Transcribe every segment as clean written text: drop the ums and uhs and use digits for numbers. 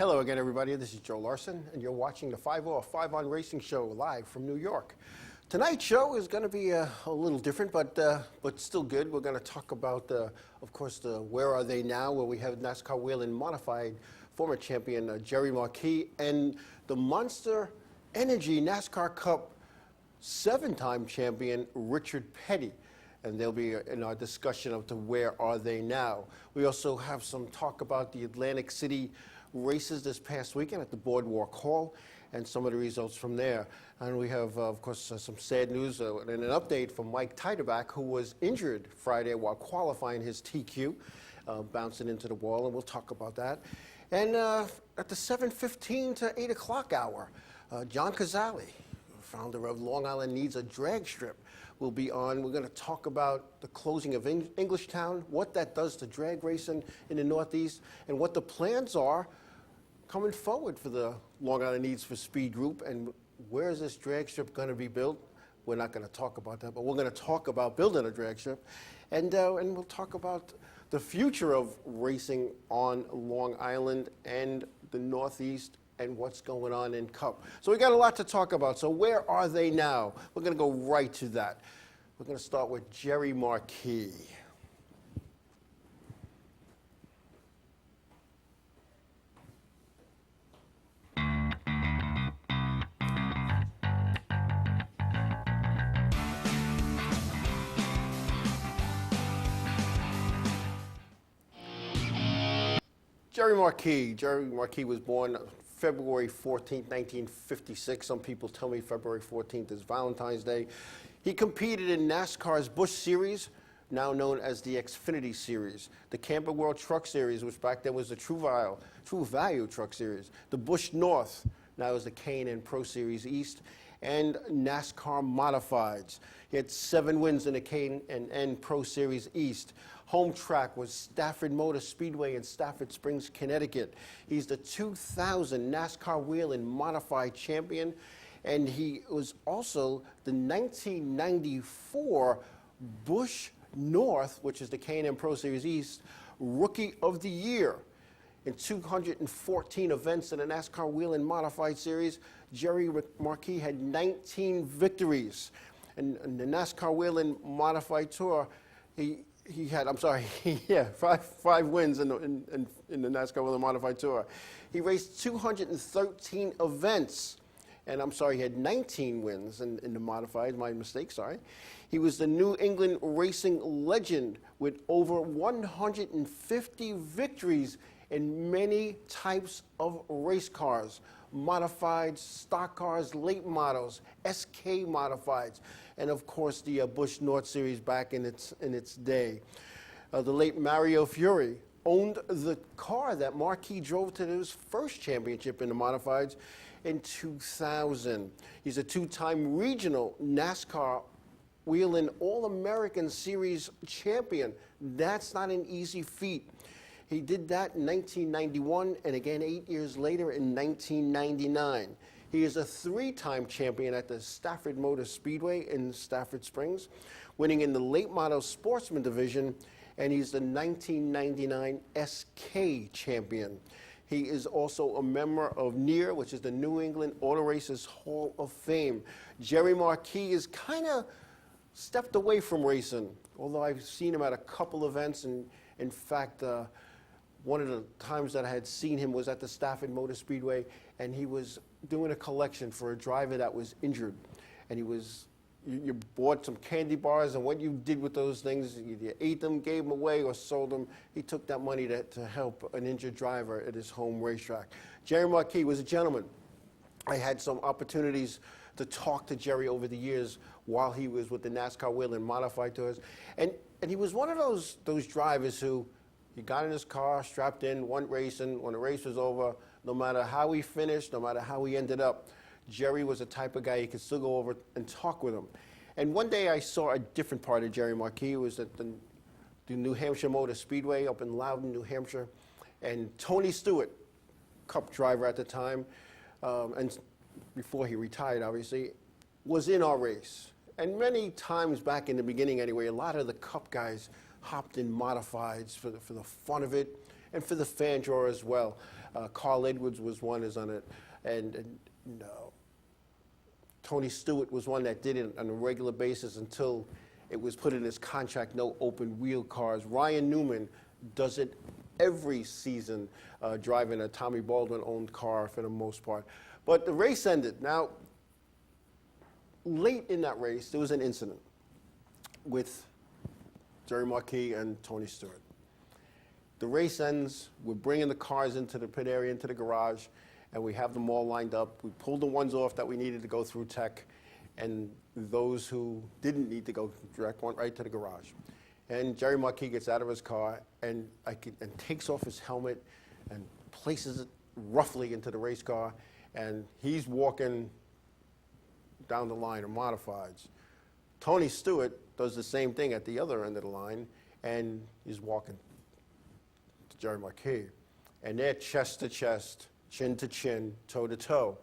Hello again, everybody. This is Joe Larson, and you're watching the 5 on Racing Show live from New York. Tonight's show is going to be a little different, but still good. We're going to talk about, of course, the Where Are They Now, where we have NASCAR Whelen Modified former champion Jerry Marquis and the Monster Energy NASCAR Cup 7-time champion Richard Petty. And they'll be in our discussion of the Where Are They Now. We also have some talk about the Atlantic City races this past weekend at the Boardwalk Hall and some of the results from there. And we have, of course, some sad news and an update from Mike Titeback, who was injured Friday while qualifying his TQ, bouncing into the wall, and we'll talk about that. And at the 7:15 to 8 o'clock hour, John Cozzalli, founder of Long Island Needs a Drag Strip, will be on. We're going to talk about the closing of Englishtown, what that does to drag racing in the Northeast, and what the plans are coming forward for the Long Island Needs for Speed group, and where is this drag strip going to be built? We're not going to talk about that, but we're going to talk about building a drag strip, and we'll talk about the future of racing on Long Island and the Northeast and what's going on in Cup. So we got a lot to talk about. So where are they now? We're going to go right to that. We're going to start with Jerry Marquis. Jerry Marquis was born February 14th, 1956. Some people tell me February 14th is Valentine's Day. He competed in NASCAR's Busch Series, now known as the Xfinity Series, the Camping World Truck Series, which back then was the True Value Truck Series, the Busch North, now is the K&N Pro Series East, and NASCAR Modifieds. He had 7 wins in the K&N Pro Series East. Home track was Stafford Motor Speedway in Stafford Springs, Connecticut. He's the 2000 NASCAR Whelen Modified champion, and he was also the 1994 Busch North, which is the K&N Pro Series East, Rookie of the Year. In 214 events in the NASCAR Whelen Modified Series, Jerry Marquis had 19 victories. And the NASCAR Whelen Modified Tour, he had, five wins in the NASCAR Whelen Modified Tour. He raced 213 events. And he had 19 wins in the modified, my mistake, sorry. He was the New England racing legend with over 150 victories in many types of race cars, modifieds, stock cars, late models, SK modifieds, and of course the Busch North Series back in its day. The late Mario Fiore owned the car that Marquis drove to his first championship in the modifieds in 2000. He's a 2-time regional NASCAR Whelen All-American Series champion. That's not an easy feat. He did that in 1991 and again 8 years later in 1999. He is a 3-time champion at the Stafford Motor Speedway in Stafford Springs, winning in the late model sportsman division, and he's the 1999 SK champion. He is also a member of NEAR, which is the New England Auto Racers Hall of Fame. Jerry Marquis is kind of stepped away from racing, although I've seen him at a couple events, and in fact, one of the times that I had seen him was at the Stafford Motor Speedway, and he was doing a collection for a driver that was injured. And you bought some candy bars, and what you did with those things, you ate them, gave them away, or sold them. He took that money to help an injured driver at his home racetrack. Jerry Marquis was a gentleman. I had some opportunities to talk to Jerry over the years while he was with the NASCAR Whelen Modified Tours. And he was one of those drivers who, he got in his car, strapped in, went racing. When the race was over, no matter how he finished, no matter how he ended up, Jerry was the type of guy you could still go over and talk with him. And one day I saw a different part of Jerry Marquis. It was at the New Hampshire Motor Speedway up in Loudon, New Hampshire. And Tony Stewart, Cup driver at the time, and before he retired, obviously, was in our race. And many times back in the beginning anyway, a lot of the Cup guys hopped in modifieds for the fun of it and for the fan drawer as well. Carl Edwards was one is on it, and Tony Stewart was one that did it on a regular basis until it was put in his contract, no open wheel cars. Ryan Newman does it every season, driving a Tommy Baldwin-owned car for the most part. But the race ended. Now, late in that race, there was an incident with Jerry Marquis and Tony Stewart. The race ends, we're bringing the cars into the pit area, into the garage, and we have them all lined up. We pulled the ones off that we needed to go through tech, and those who didn't need to go direct went right to the garage. And Jerry Marquis gets out of his car and takes off his helmet and places it roughly into the race car, and he's walking down the line of modifieds. Tony Stewart does the same thing at the other end of the line, and he's walking to Jerry Marquis. And they're chest to chest, chin to chin, toe to toe,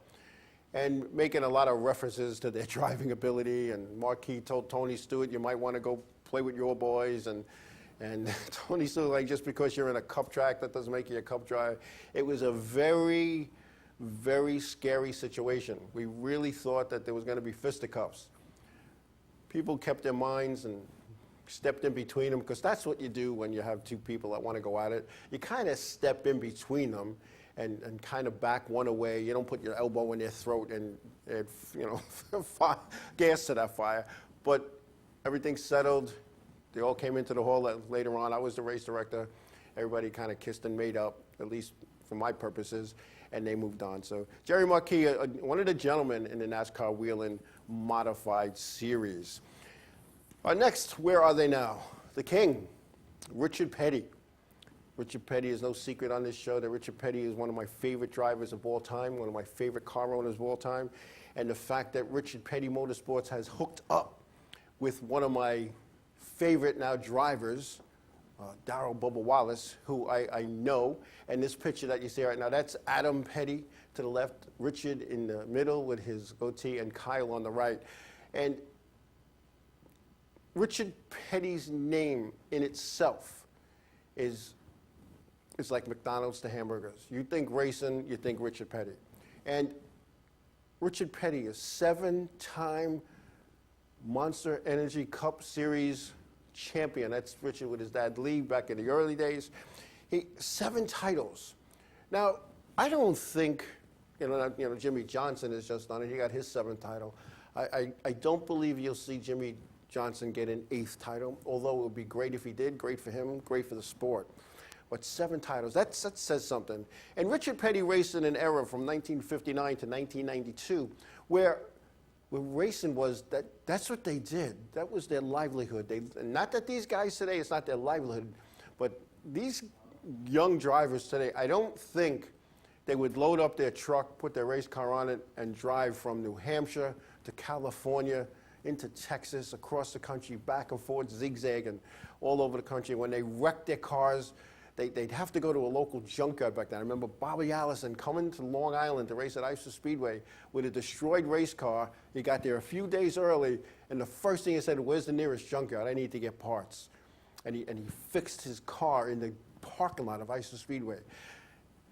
and making a lot of references to their driving ability. And Marquis told Tony Stewart, you might want to go play with your boys. And Tony Stewart, like, just because you're in a cup track, that doesn't make you a cup driver. It was a very, very scary situation. We really thought that there was going to be fisticuffs. People kept their minds and stepped in between them, because that's what you do when you have two people that want to go at it. You kind of step in between them and kind of back one away. You don't put your elbow in their throat and gas to that fire. But everything settled. They all came into the hall later on. I was the race director. Everybody kind of kissed and made up, at least for my purposes, and they moved on. So Jerry Marquis, one of the gentlemen in the NASCAR Whelen Modified Series. Next, where are they now? The King, Richard Petty. Richard Petty is no secret on this show that Richard Petty is one of my favorite drivers of all time, one of my favorite car owners of all time. And the fact that Richard Petty Motorsports has hooked up with one of my favorite now drivers, Darrell Bubba Wallace, who I know. And this picture that you see right now, that's Adam Petty to the left, Richard in the middle with his goatee, and Kyle on the right. And Richard Petty's name in itself is like McDonald's to hamburgers. You think racing, you think Richard Petty. And Richard Petty is 7-time Monster Energy Cup Series champion. That's Richard with his dad Lee back in the early days. 7 titles. Now, I don't think, Jimmy Johnson has just done it. He got his 7th title. I don't believe you'll see Jimmy Johnson get an 8th title, although it would be great if he did. Great for him, great for the sport. But 7 titles, that says something. And Richard Petty raced in an era from 1959 to 1992 where racing was, that's what they did. That was their livelihood. Not that these guys today, it's not their livelihood, but these young drivers today, I don't think they would load up their truck, put their race car on it, and drive from New Hampshire to California, into Texas, across the country, back and forth, zigzagging all over the country. When they wrecked their cars, they'd have to go to a local junkyard back then. I remember Bobby Allison coming to Long Island to race at Iser Speedway with a destroyed race car. He got there a few days early, and the first thing he said, where's the nearest junkyard? I need to get parts. And he fixed his car in the parking lot of Iser Speedway.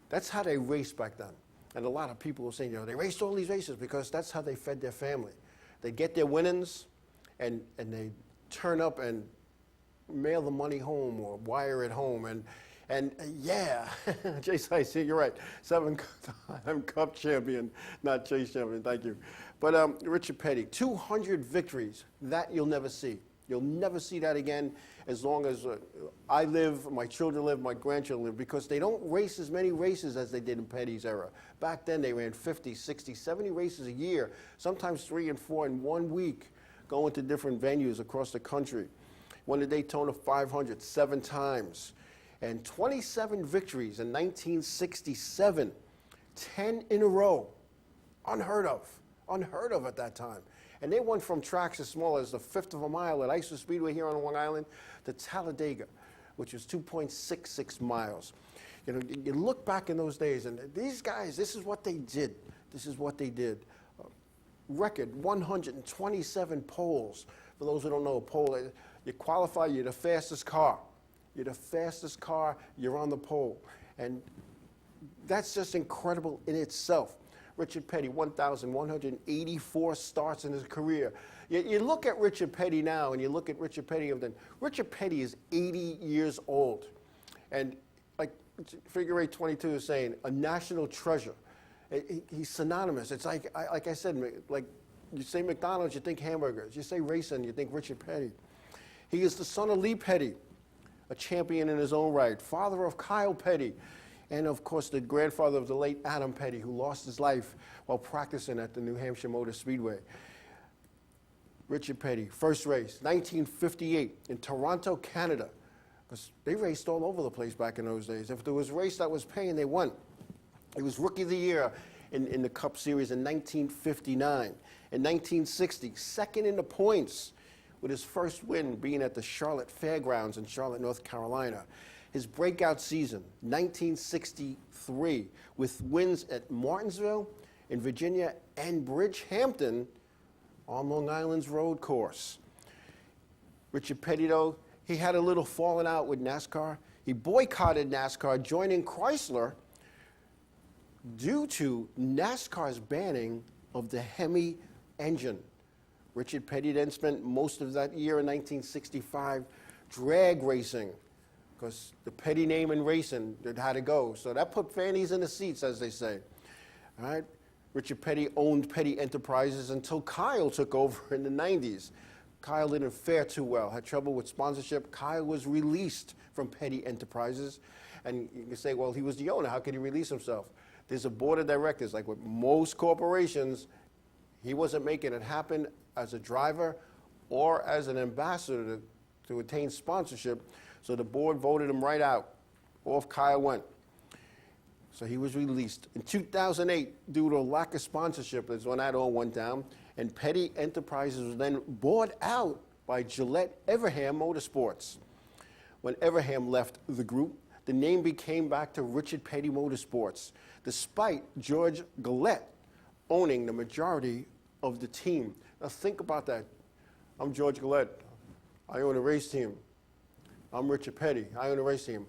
That's how they raced back then. And a lot of people were saying, they raced all these races because that's how they fed their family. They'd get their winnings, and they'd turn up and mail the money home or wire it home. And yeah, Chase, I see, you're right. 7-time Cup champion, not Chase champion, thank you. But Richard Petty, 200 victories, that you'll never see. You'll never see that again as long as I live, my children live, my grandchildren live, because they don't race as many races as they did in Petty's era. Back then, they ran 50, 60, 70 races a year, sometimes 3 and 4 in 1 week, going to different venues across the country. Won the Daytona 500 7 times. And 27 victories in 1967, 10 in a row. Unheard of at that time. And they went from tracks as small as the 1/5 of a mile at Iser Speedway here on Long Island to Talladega, which was 2.66 miles. You look back in those days, and these guys, this is what they did. This is what they did. Record 127 poles. For those who don't know, a pole, you qualify, you're the fastest car. You're the fastest car. You're on the pole. And that's just incredible in itself. Richard Petty, 1,184 starts in his career. You look at Richard Petty now, and you look at Richard Petty of then. Richard Petty is 80 years old. And like Figure 822 is saying, a national treasure. He's synonymous. It's like I said, like you say McDonald's, you think hamburgers. You say racing, you think Richard Petty. He is the son of Lee Petty, a champion in his own right, father of Kyle Petty, and of course the grandfather of the late Adam Petty, who lost his life while practicing at the New Hampshire Motor Speedway. Richard Petty, first race, 1958 in Toronto, Canada, because they raced all over the place back in those days. If there was a race that was paying, they won. He was Rookie of the Year in the Cup Series in 1959. In 1960, second in the points, with his first win being at the Charlotte Fairgrounds in Charlotte, North Carolina. His breakout season, 1963, with wins at Martinsville in Virginia and Bridgehampton on Long Island's road course. Richard Petty, though, he had a little falling out with NASCAR. He boycotted NASCAR, joining Chrysler due to NASCAR's banning of the Hemi engine. Richard Petty then spent most of that year in 1965 drag racing, because the Petty name in racing had to go. So that put fannies in the seats, as they say. All right? Richard Petty owned Petty Enterprises until Kyle took over in the 90s. Kyle didn't fare too well, had trouble with sponsorship. Kyle was released from Petty Enterprises. And you can say, well, he was the owner. How could he release himself? There's a board of directors. Like with most corporations, he wasn't making it happen as a driver or as an ambassador to attain sponsorship. So the board voted him right out. Off Kyle went. So he was released. In 2008, due to a lack of sponsorship, that's when that all went down, and Petty Enterprises was then bought out by Gillette Everham Motorsports. When Everham left the group, the name became back to Richard Petty Motorsports, despite George Gillette owning the majority of the team. Now think about that. I'm George Gillette. I own a race team. I'm Richard Petty. I own a race team.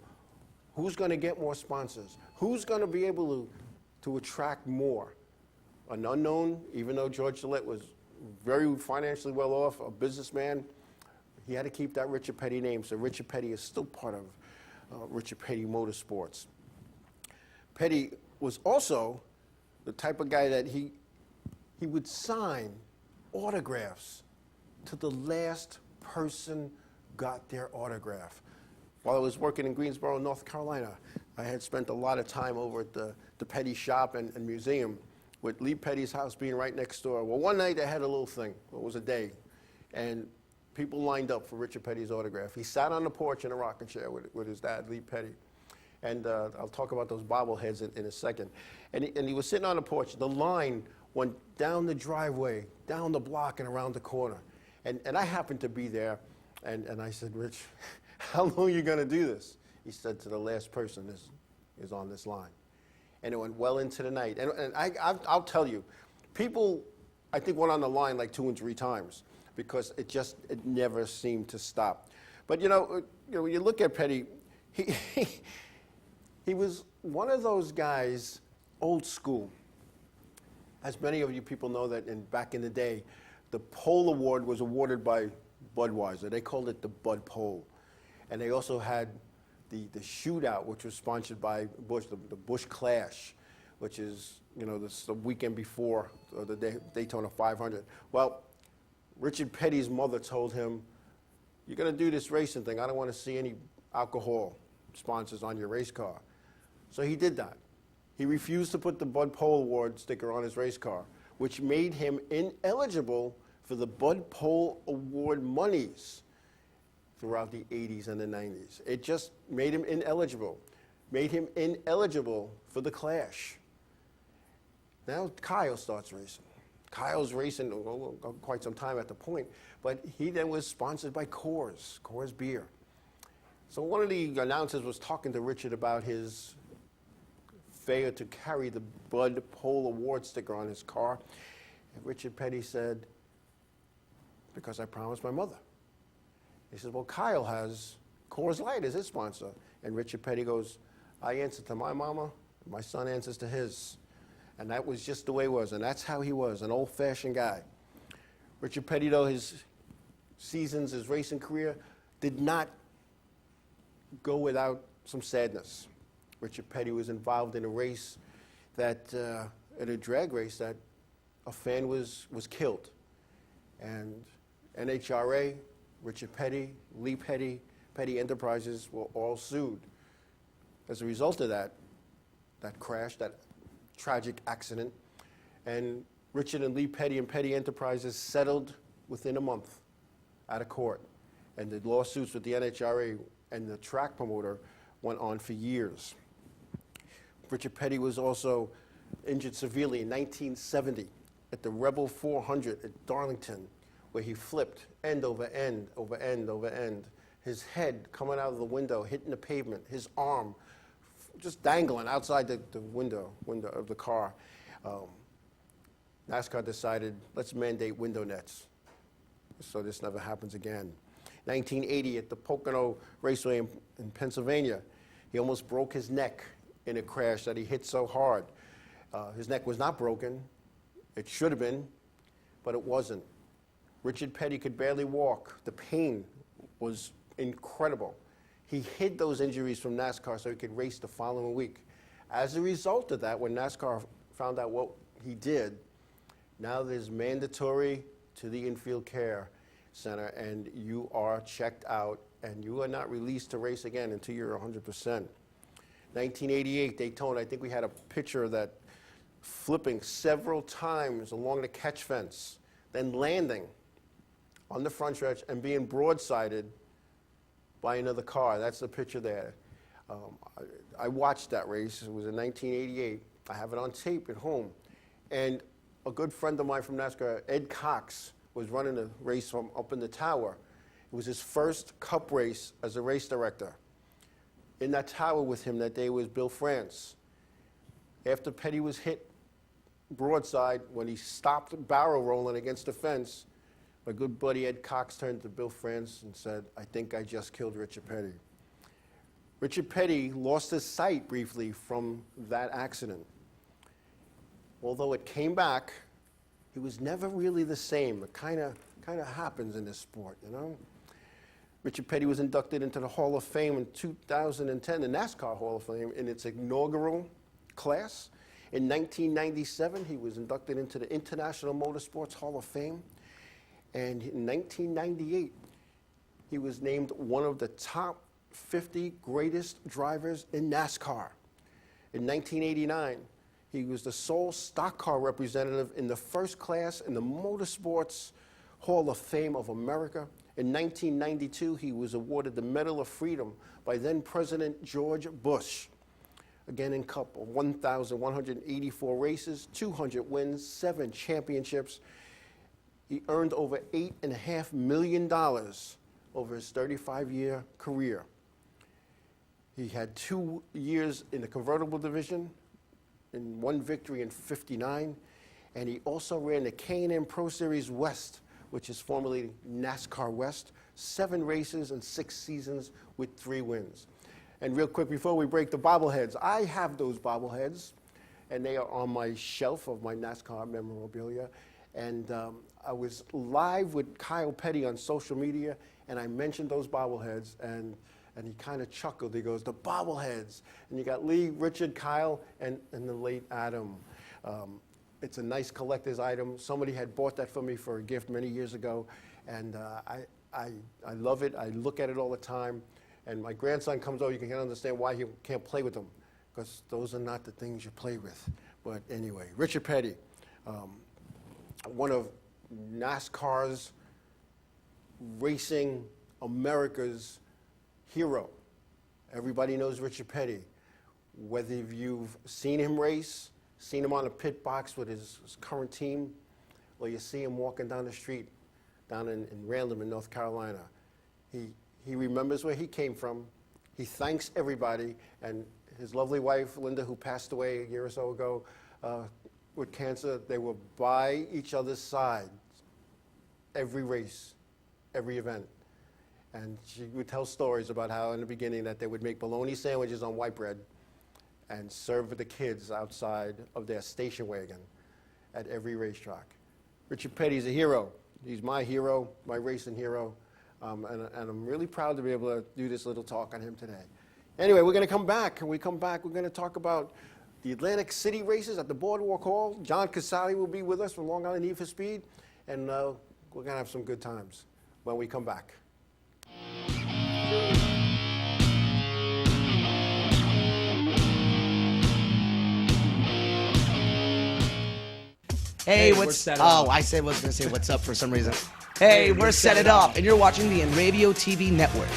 Who's going to get more sponsors? Who's going to be able to attract more? An unknown, even though George Gillette was very financially well off, a businessman, he had to keep that Richard Petty name. So Richard Petty is still part of Richard Petty Motorsports. Petty was also the type of guy that he would sign autographs to the last person got their autograph. While I was working in Greensboro, North Carolina, I had spent a lot of time over at the Petty shop and museum, with Lee Petty's house being right next door. Well, one night they had a little thing. It was a day, and people lined up for Richard Petty's autograph. He sat on the porch in a rocking chair with his dad, Lee Petty. And I'll talk about those bobbleheads in a second. And he was sitting on the porch. The line went down the driveway, down the block, and around the corner. And I happened to be there, and I said, Rich, how long are you going to do this? He said, to the last person is on this line. And it went well into the night. And I'll tell you, people, I think, went on the line like 2 and 3 times, because it never seemed to stop. But you know, when you look at Petty, he was one of those guys, old school. As many of you people know that back in the day, the Pole Award was awarded by Budweiser. They called it the Bud Pole. And they also had the shootout, which was sponsored by Bush, the Bush Clash, which is, the weekend before the Daytona 500. Well, Richard Petty's mother told him, you're going to do this racing thing. I don't want to see any alcohol sponsors on your race car. So he did that. He refused to put the Bud Pole Award sticker on his race car, which made him ineligible for the Bud Pole Award monies throughout the 80s and the 90s. It just made him ineligible for the Clash. Now Kyle starts racing. Kyle's racing quite some time at the point, but he then was sponsored by Coors Beer. So one of the announcers was talking to Richard about his failure to carry the Bud Pole Award sticker on his car. And Richard Petty said, because I promised my mother. He said, well, Kyle has Coors Light is his sponsor. And Richard Petty goes, I answer to my mama, my son answers to his. And that was just the way he was, and that's how he was, an old-fashioned guy. Richard Petty, though, his seasons, his racing career, did not go without some sadness. Richard Petty was involved in a race that, at a drag race, that a fan was killed. And NHRA, Richard Petty, Lee Petty, Petty Enterprises were all sued. As a result of that crash, that tragic accident, and Richard and Lee Petty and Petty Enterprises settled within a month out of court. And the lawsuits with the NHRA and the track promoter went on for years. Richard Petty was also injured severely in 1970 at the Rebel 400 at Darlington, where he flipped end over end, over end, over end. His head coming out of the window, hitting the pavement, his arm just dangling outside the window of the car. NASCAR decided, let's mandate window nets so this never happens again. 1980 at the Pocono Raceway in Pennsylvania, he almost broke his neck in a crash that he hit so hard. His neck was not broken. It should have been, but it wasn't. Richard Petty could barely walk. The pain was incredible. He hid those injuries from NASCAR so he could race the following week. As a result of that, when NASCAR found out what he did, now there's mandatory to the infield care center, and you are checked out, and you are not released to race again until you're 100%. 1988 Daytona, I think we had a picture of that flipping several times along the catch fence, then landing on the front stretch and being broadsided by another car. That's the picture there. I watched that race. It was in 1988. I have it on tape at home. And a good friend of mine from NASCAR, Ed Cox, was running a race from up in the tower. It was his first Cup race as a race director. In that tower with him that day was Bill France. After Petty was hit broadside, when he stopped barrel rolling against the fence, my good buddy Ed Cox turned to Bill France and said, I think I just killed Richard Petty. Richard Petty lost his sight briefly from that accident. Although it came back, he was never really the same. It kind of happens in this sport, you know? Richard Petty was inducted into the Hall of Fame in 2010, the NASCAR Hall of Fame, in its inaugural class. In 1997, he was inducted into the International Motorsports Hall of Fame. And in 1998, he was named one of the top 50 greatest drivers in NASCAR. In 1989, he was the sole stock car representative in the first class in the Motorsports Hall of Fame of America. In 1992, he was awarded the Medal of Freedom by then President George Bush. Again in Cup, 1,184 races, 200 wins, 7 championships. He earned over $8.5 million over his 35-year career. He had 2 years in the convertible division, and 1 victory in 59, and he also ran the K&N Pro Series West, which is formerly NASCAR West, 7 races and 6 seasons with 3 wins. And real quick, before we break the bobbleheads, I have those bobbleheads, and they are on my shelf of my NASCAR memorabilia. And I was live with Kyle Petty on social media, and I mentioned those bobbleheads, and he kind of chuckled. He goes, the bobbleheads. And you got Lee, Richard, Kyle, and the late Adam. It's a nice collector's item. Somebody had bought that for me for a gift many years ago, and I love it. I look at it all the time. And my grandson comes over, you can understand why he can't play with them, because those are not the things you play with. But anyway, Richard Petty, one of NASCAR's racing America's hero. Everybody knows Richard Petty. Whether you've seen him race, seen him on a pit box with his current team, or you see him walking down the street down in Random in North Carolina, he remembers where he came from. He thanks everybody, and his lovely wife, Linda, who passed away a year or so ago with cancer, they were by each other's side every race, every event. And she would tell stories about how in the beginning that they would make bologna sandwiches on white bread and serve the kids outside of their station wagon at every racetrack. Richard Petty's a hero. He's my hero, my racing hero, and I'm really proud to be able to do this little talk on him today. Anyway, we're going to come back. When we come back, we're going to talk about the Atlantic City races at the Boardwalk Hall. John Cozzalli will be with us from Long Island Need for Speed, and we're going to have some good times when we come back. Hey, what's I said was gonna say what's up for some reason. Hey, we're Set It Up, and you're watching the Inravio TV network.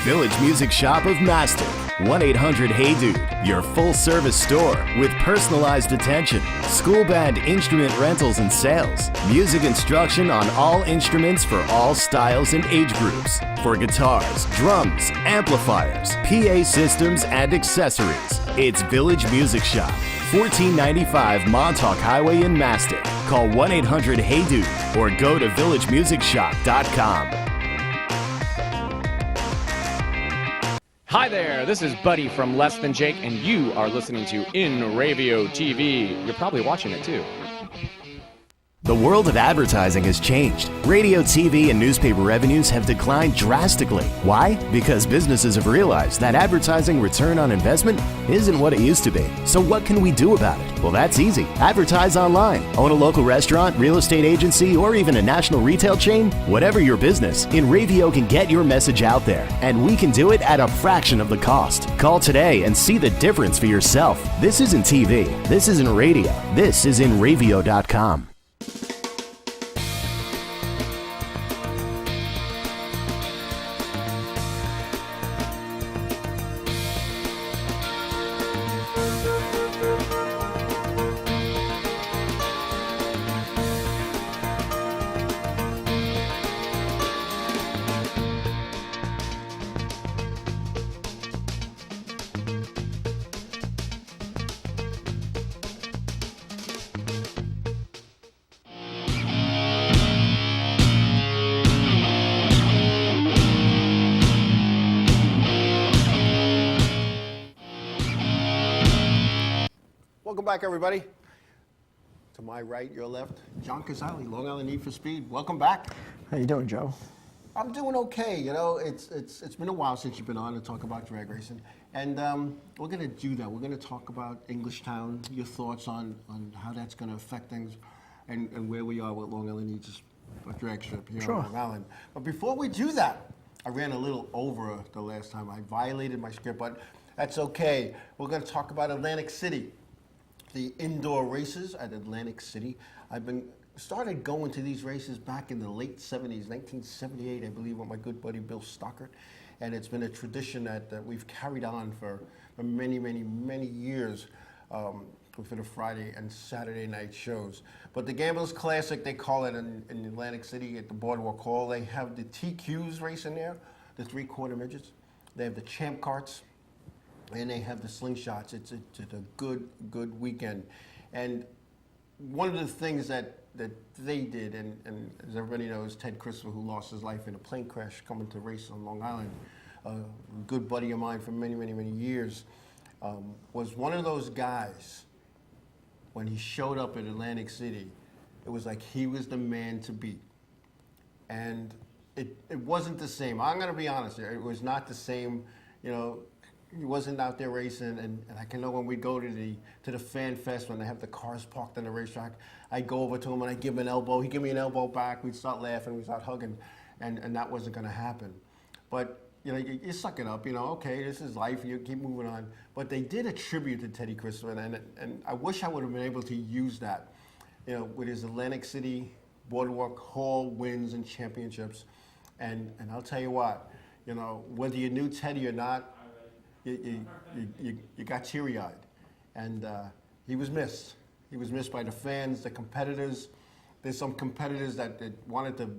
Village Music Shop of Mastic. 1-800-HEY-DUDE. Your full-service store with personalized attention, school band instrument rentals and sales, music instruction on all instruments for all styles and age groups, for guitars, drums, amplifiers, PA systems, and accessories. It's Village Music Shop, 1495 Montauk Highway in Mastic. Call 1-800-HEY-DUDE or go to villagemusicshop.com. Hi there, this is Buddy from Less Than Jake, and you are listening to Inravio TV. You're probably watching it too. The world of advertising has changed. Radio, TV, and newspaper revenues have declined drastically. Why? Because businesses have realized that advertising return on investment isn't what it used to be. So what can we do about it? Well, that's easy. Advertise online. Own a local restaurant, real estate agency, or even a national retail chain? Whatever your business, Inravio can get your message out there, and we can do it at a fraction of the cost. Call today and see the difference for yourself. This isn't TV. This isn't radio. This is Inravio.com. Welcome back, everybody. To my right, your left, John Cozzalli, Long Island Need for Speed. Welcome back. How you doing, Joe? I'm doing okay. You know, it's been a while since you've been on to talk about drag racing, and we're going to do that. We're going to talk about Englishtown, your thoughts on how that's going to affect things, and where we are with Long Island Needs a drag strip here on Long Island. But before we do that, I ran a little over the last time. I violated my script, but that's okay. We're going to talk about Atlantic City. The indoor races at Atlantic City. Started going to these races back in the late 70s, 1978, I believe, with my good buddy Bill Stockert. And it's been a tradition that we've carried on for many, many, many years for the Friday and Saturday night shows. But the Gamblers Classic, they call it in Atlantic City at the Boardwalk Hall. They have the TQs racing there, the 3/4 midgets. They have the champ carts. And they have the slingshots. It's a good weekend. And one of the things that they did, and as everybody knows, Ted Christopher, who lost his life in a plane crash coming to race on Long Island, a good buddy of mine for many, many, many years, was one of those guys, when he showed up at Atlantic City, it was like he was the man to beat. And it wasn't the same. I'm going to be honest here. It was not the same. You know, he wasn't out there racing, and I can know when we go to the fan fest when they have the cars parked on the racetrack, I go over to him and I give him an elbow. He'd give me an elbow back. We'd start laughing. We'd start hugging, and that wasn't going to happen. But you know, you suck it up. You know, okay, this is life. You keep moving on. But they did a tribute to Teddy Christopher, and I wish I would have been able to use that. You know, with his Atlantic City Boardwalk Hall wins and championships, and I'll tell you what, you know, whether you knew Teddy or not, you got teary-eyed, and he was missed. He was missed by the fans, the competitors. There's some competitors that wanted to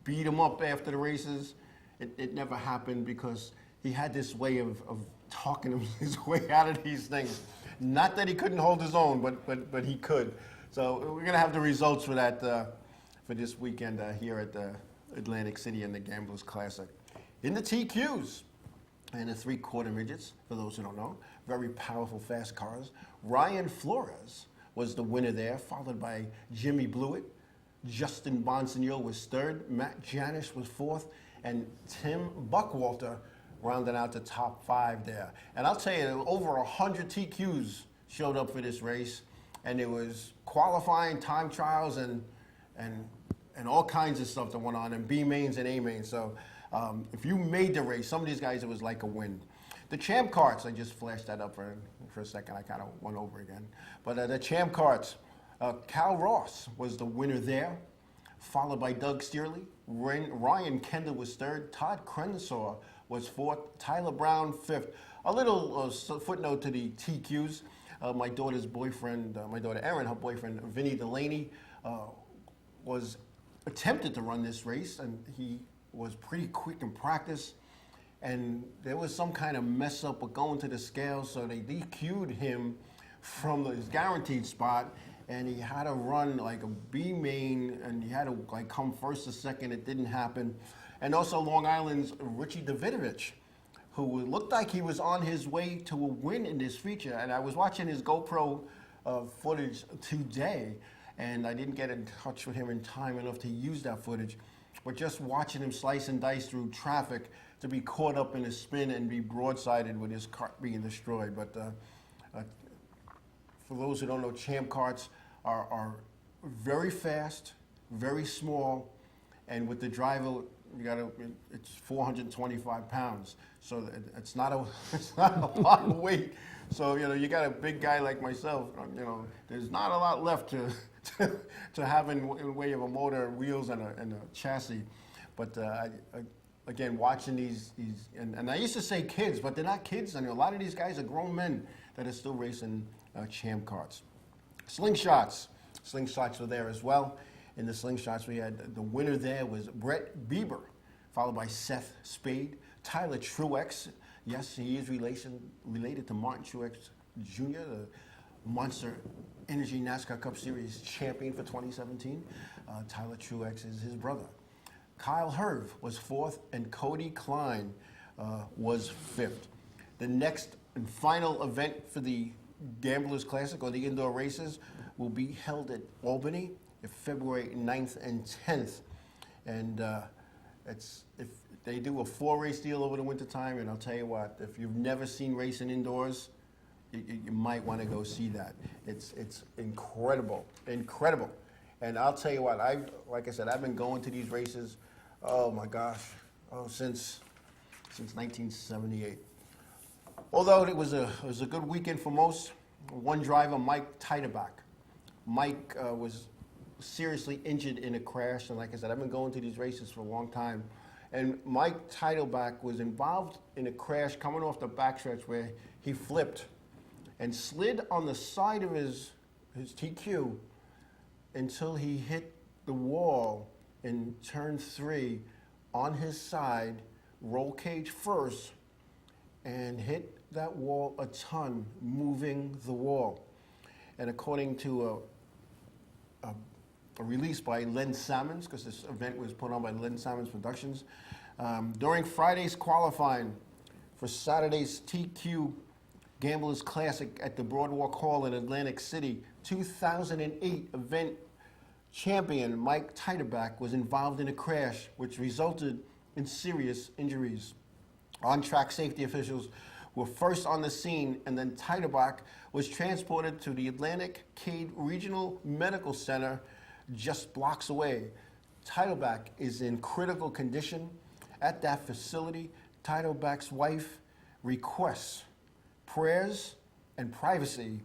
beat him up after the races. It never happened because he had this way of talking his way out of these things. Not that he couldn't hold his own, but he could. So we're going to have the results for that for this weekend here at the Atlantic City and the Gamblers Classic. In the TQs and the 3/4 midgets, for those who don't know, very powerful fast cars. Ryan Flores was the winner there, followed by Jimmy Blewett. Justin Bonsignor was third. Matt Janish was fourth. And Tim Buckwalter rounding out the top 5 there. And I'll tell you, over 100 TQs showed up for this race. And there was qualifying, time trials, and all kinds of stuff that went on, and B mains and A mains. So if you made the race, some of these guys, it was like a win. The Champ Carts, I just flashed that up for a second. I kind of went over again. But the Champ Carts, Cal Ross was the winner there, followed by Doug Steerley. Ryan Kendall was third. Todd Crenshaw was fourth. Tyler Brown fifth. A little footnote to the TQs. My daughter's boyfriend, my daughter Erin, her boyfriend Vinny Delaney, was attempted to run this race, and he was pretty quick in practice. And there was some kind of mess up with going to the scale, so they DQ'd him from his guaranteed spot, and he had to run like a B main, and he had to like come first or second. It didn't happen. And also Long Island's Richie Davidovich, who looked like he was on his way to a win in this feature. And I was watching his GoPro footage today, and I didn't get in touch with him in time enough to use that footage. But just watching him slice and dice through traffic to be caught up in a spin and be broadsided with his cart being destroyed. But for those who don't know, Champ Carts are very fast, very small, and with the driver, it's 425 pounds. So it's not a lot of weight. So, you know, you got a big guy like myself, you know, there's not a lot left to have in way of a motor, wheels, and a chassis. But again, watching these and I used to say kids, but they're not kids. I mean, a lot of these guys are grown men that are still racing Champ Carts. Slingshots were there as well. In the Slingshots, we had the winner there was Brett Bieber, followed by Seth Spade. Tyler Truex, yes, he is related to Martin Truex Jr., the Monster Energy NASCAR Cup Series champion for 2017. Tyler Truex is his brother. Kyle Herve was fourth, and Cody Klein was fifth. The next and final event for the Gamblers Classic, or the indoor races, will be held at Albany February 9th and 10th. And if they do a 4-race deal over the wintertime, and I'll tell you what, if you've never seen racing indoors, you might want to go see that. It's incredible, incredible. And I'll tell you what, like I said, I've been going to these races, oh my gosh, since 1978. Although it was a good weekend for most. One driver, Mike Titerbach. Mike was seriously injured in a crash, and like I said, I've been going to these races for a long time. And Mike Titerbach was involved in a crash coming off the backstretch where he flipped and slid on the side of his TQ until he hit the wall in turn 3 on his side, roll cage first, and hit that wall a ton, moving the wall. And according to a release by Len Salmons, because this event was put on by Len Salmons Productions, during Friday's qualifying for Saturday's TQ Gamblers Classic at the Boardwalk Hall in Atlantic City, 2008 event champion Mike Titeback was involved in a crash which resulted in serious injuries. On-track safety officials were first on the scene, and then Titeback was transported to the Atlantic Cade Regional Medical Center just blocks away. Titeback is in critical condition. At that facility, Titeback's wife requests prayers and privacy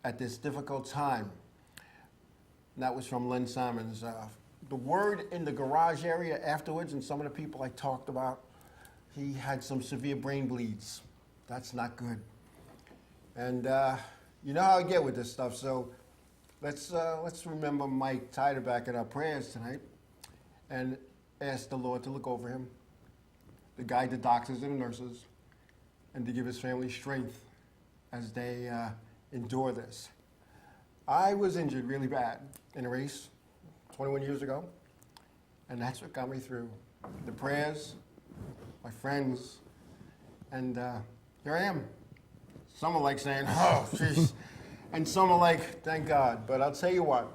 at this difficult time. And that was from Len Simons. The word in the garage area afterwards, and some of the people I talked about, he had some severe brain bleeds. That's not good. And you know how I get with this stuff, so let's remember Mike Titeback in our prayers tonight and ask the Lord to look over him, to guide the doctors and the nurses, and to give his family strength as they endure this. I was injured really bad in a race 21 years ago, and that's what got me through. The prayers, my friends, and here I am. Some are like saying, oh, jeez, and some are like, thank God. But I'll tell you what,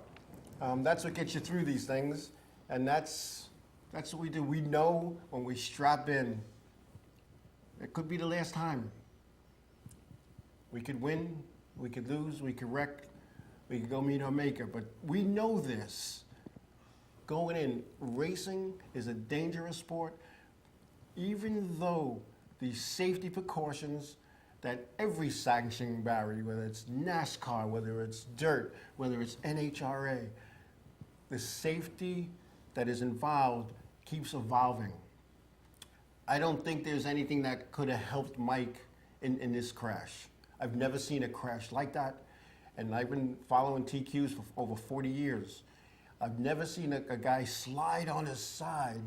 that's what gets you through these things, and that's what we do. We know when we strap in, it could be the last time. We could win, we could lose, we could wreck, we could go meet our maker, but we know this. Going in, racing is a dangerous sport, even though the safety precautions that every sanctioning body, whether it's NASCAR, whether it's dirt, whether it's NHRA, the safety that is involved keeps evolving. I don't think there's anything that could have helped Mike in this crash. I've never seen a crash like that, and I've been following TQs for over 40 years. I've never seen a guy slide on his side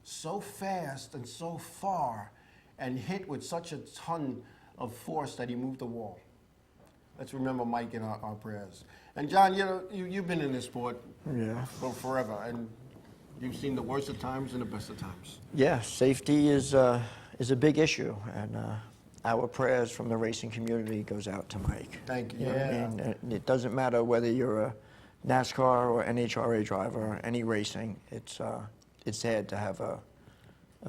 so fast and so far and hit with such a ton of force that he moved the wall. Let's remember Mike in our prayers. And John, you know, you've been in this sport for forever, and you've seen the worst of times and the best of times. Yeah, safety is a big issue, and our prayers from the racing community goes out to Mike. Thank you. You know what I mean? It doesn't matter whether you're a NASCAR or NHRA driver or any racing. It's sad to have a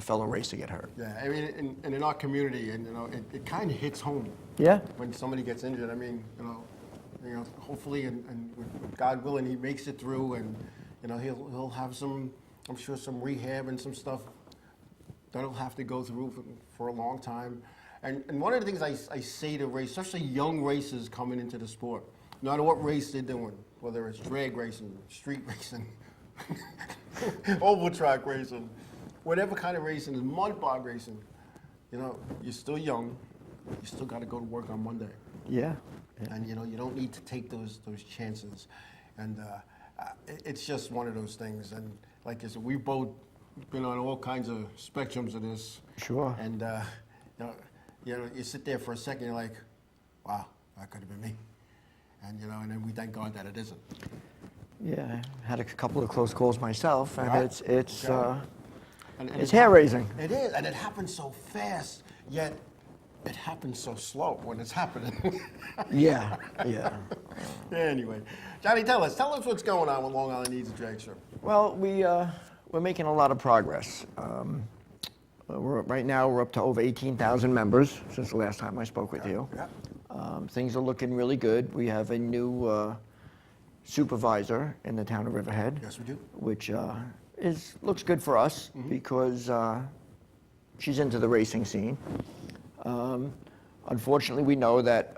fellow racer get hurt. Yeah, I mean, and in our community, and you know, it kind of hits home. Yeah. When somebody gets injured, I mean, you know, hopefully, and with God willing, he makes it through, and you know, he'll have some, I'm sure, some rehab and some stuff that he'll have to go through for a long time. And one of the things I say to race, especially young racers coming into the sport, no matter what race they're doing, whether it's drag racing, street racing, oval track racing, whatever kind of racing, mud bog racing, you know, you're still young, you still got to go to work on Monday. Yeah. And you know, you don't need to take those chances. And it's just one of those things. And like I said, we've both been on all kinds of spectrums of this. Sure. And you know, you sit there for a second, you're like, wow, that could have been me. And you know, and then we thank God that it isn't. Yeah, I had a couple of close calls myself, and Right. it's And hair raising. It is, and it happens so fast, yet it happens so slow when it's happening. Yeah. Anyway, Johnny, tell us what's going on with Long Island Needs a Drag Strip. Well, we're making a lot of progress. Right now we're up to over 18,000 members since the last time I spoke with you. Yeah. Things are looking really good. We have a new supervisor in the town of Riverhead. Yes, we do. Which looks good for us because she's into the racing scene. Unfortunately, we know that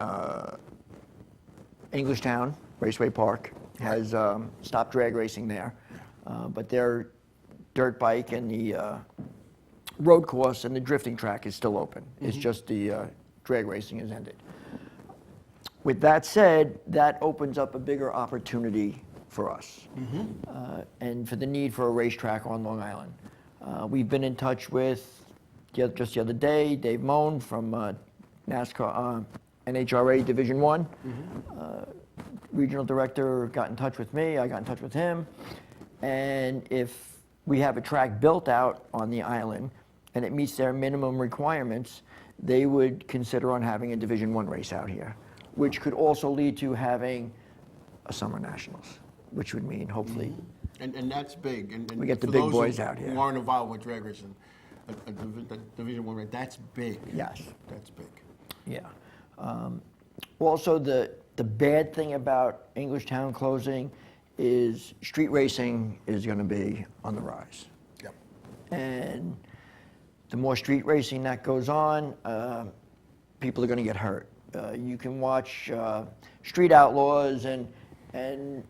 Englishtown Raceway Park has stopped drag racing there, but their dirt bike and the road course and the drifting track is still open. It's just the drag racing has ended. With that said, that opens up a bigger opportunity for us and for the need for a racetrack on Long Island. We've been in touch with, just the other day, Dave Moan from NASCAR, NHRA Division I. Regional director got in touch with me, I got in touch with him, and if we have a track built out on the island and it meets their minimum requirements, they would consider on having a Division I race out here, which could also lead to having a Summer Nationals. which would mean hopefully And that's big. And we get the for big those boys who, out here. who aren't involved with drag racing, a Division One race, that's big. Yes. That's big. Yeah. Also, the bad thing about Englishtown closing is street racing is going to be on the rise. Yep. And the more street racing that goes on, people are going to get hurt. You can watch Street Outlaws and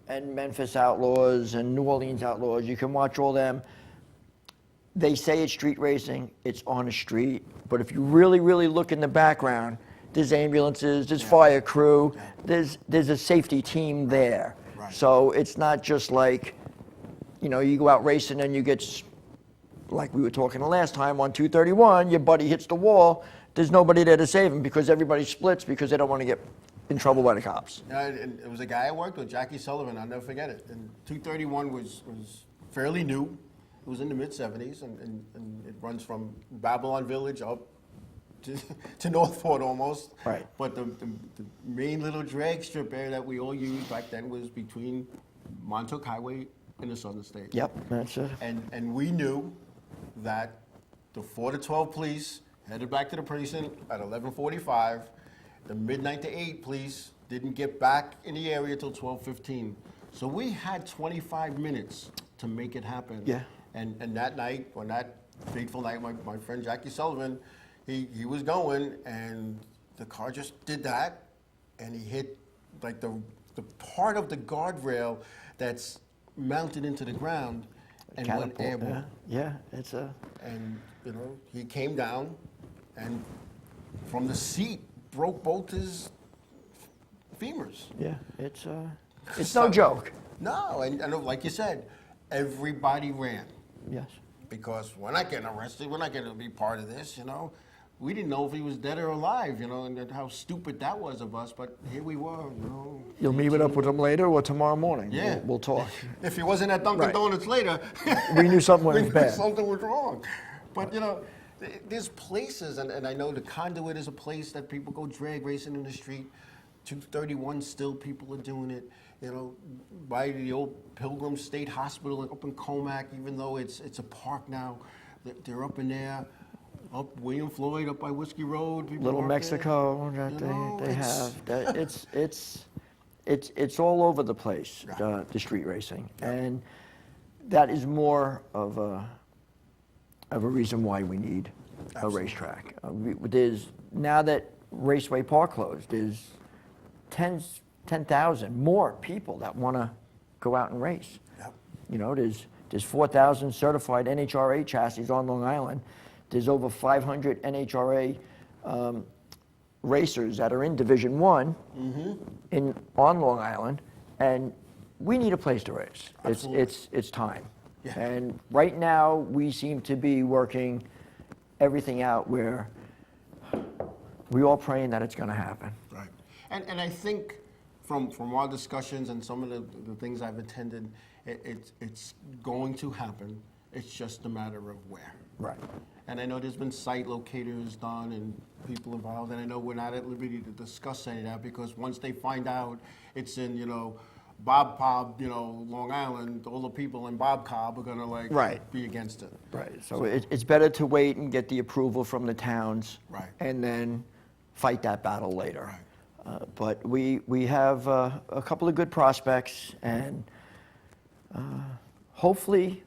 Memphis Outlaws and New Orleans Outlaws. You can watch all them. They say it's street racing, it's on a street, but if you really, really look in the background, there's ambulances, there's fire crew, there's a safety team there. Right. So it's not just like, you know, you go out racing and you get, like we were talking the last time on 231, your buddy hits the wall, there's nobody there to save him because everybody splits because they don't want to get in trouble by the cops. And it was a guy I worked with, Jackie Sullivan, I'll never forget it. And 231 was fairly new. It was in the mid-'70s, and it runs from Babylon Village up to North Fort almost. Right. But the main little drag strip area that we all used back then was between Montauk Highway and the Southern State. Yep, that's it. And we knew that the 4 to 12 police headed back to the precinct at 11:45. The midnight to 8 police didn't get back in the area till 12:15. So we had 25 minutes to make it happen. Yeah. And that night, on that fateful night, my friend Jackie Sullivan, he was going, and the car just did that, and he hit like the part of the guardrail that's mounted into the ground and went Catapult, airborne. yeah, it's a... And you know, he came down, and from the seat broke both his femurs. Yeah, it's no joke. No, and like you said, everybody ran. Yes. Because we're not getting arrested, we're not going to be part of this, you know. We didn't know if he was dead or alive, you know, and how stupid that was of us, but here we were, you know. You'll meet it up with him later or tomorrow morning. Yeah. We'll talk. If he wasn't at Dunkin' Right. Donuts later, We knew something we was knew bad. something was wrong. But, you know, there's places, and I know the Conduit is a place that people go drag racing in the street. 231 still people are doing it. You know, by the old Pilgrim State Hospital up in Comac, even though it's a park now, they're up in there. Up William Floyd, up by Whiskey Road. People Little are up there. Mexico that You they, know, they it's- have. It's all over the place, Right. the street racing. And that is more of a reason why we need Absolutely. a racetrack. There's, now that Raceway Park closed, there's 10,000 more people that want to go out and race. Yep. You know, there's 4,000 certified NHRA chassis on Long Island. There's over 500 NHRA racers that are in Division One on Long Island, and we need a place to race. Absolutely. It's time. Yeah. And right now we seem to be working everything out where we're all praying that it's going to happen. Right. And I think from our discussions and some of the things I've attended, it's going to happen. It's just a matter of where. Right. And I know there's been site locators done and people involved, and I know we're not at liberty to discuss any of that because once they find out it's in, you know, Bob Cobb, you know, Long Island, all the people in Bob Cobb are gonna like Right. be against it. Right. So it's better to wait and get the approval from the towns. Right. And then fight that battle later. Right. But we have a couple of good prospects, and hopefully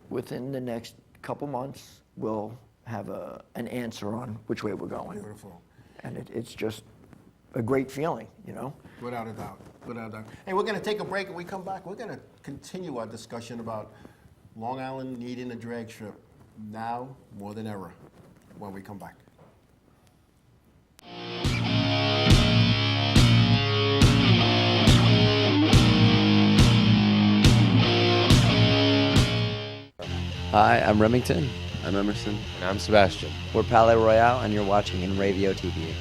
within the next couple months we'll have an answer on which way we're going. Beautiful. And it's just a great feeling, you know. Without a doubt. Without a doubt. Hey, we're gonna take a break, and we come back, we're gonna continue our discussion about Long Island needing a drag strip now more than ever when we come back. Hi, I'm Remington. I'm Emerson. And I'm Sebastian. We're Palais Royale, and you're watching Inravio TV.